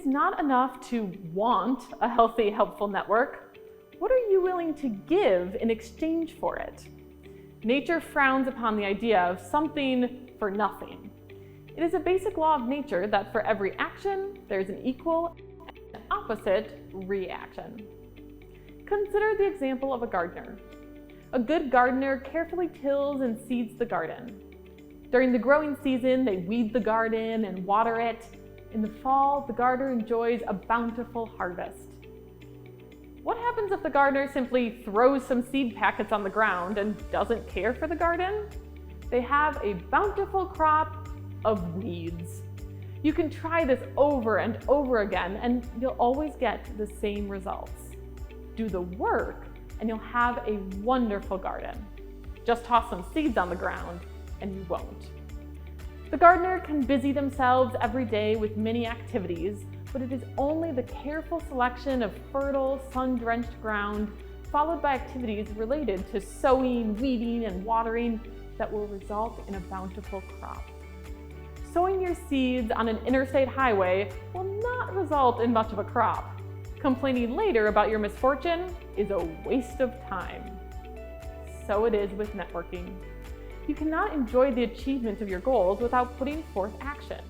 it's not enough to want a healthy, helpful network. What are you willing to give in exchange for it? Nature frowns upon the idea of something for nothing. It is a basic law of nature that for every action, there's an equal and opposite reaction. Consider the example of a gardener. A good gardener carefully tills and seeds the garden. During the growing season, they weed the garden and water it. In the fall, the gardener enjoys a bountiful harvest. What happens if the gardener simply throws some seed packets on the ground and doesn't care for the garden? They have a bountiful crop of weeds. You can try this over and over again, and you'll always get the same results. Do the work, and you'll have a wonderful garden. Just toss some seeds on the ground, and you won't. The gardener can busy themselves every day with many activities, but it is only the careful selection of fertile, sun-drenched ground, followed by activities related to sowing, weeding, and watering, that will result in a bountiful crop. Sowing your seeds on an interstate highway will not result in much of a crop. Complaining later about your misfortune is a waste of time. So it is with networking. You cannot enjoy the achievement of your goals without putting forth action.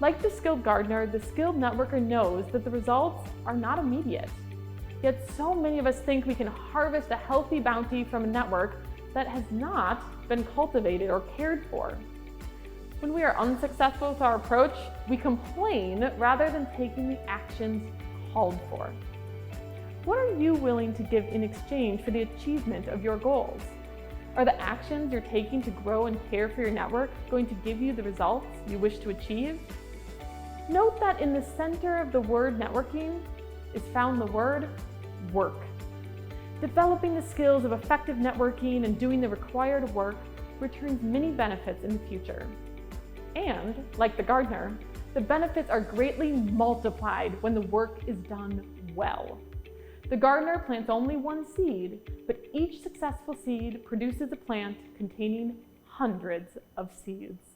Like the skilled gardener, the skilled networker knows that the results are not immediate. Yet so many of us think we can harvest a healthy bounty from a network that has not been cultivated or cared for. When we are unsuccessful with our approach, we complain rather than taking the actions called for. What are you willing to give in exchange for the achievement of your goals? Are the actions you're taking to grow and care for your network going to give you the results you wish to achieve? Note that in the center of the word networking is found the word work. Developing the skills of effective networking and doing the required work returns many benefits in the future. And, like the gardener, the benefits are greatly multiplied when the work is done well. The gardener plants only one seed, but each successful seed produces a plant containing hundreds of seeds.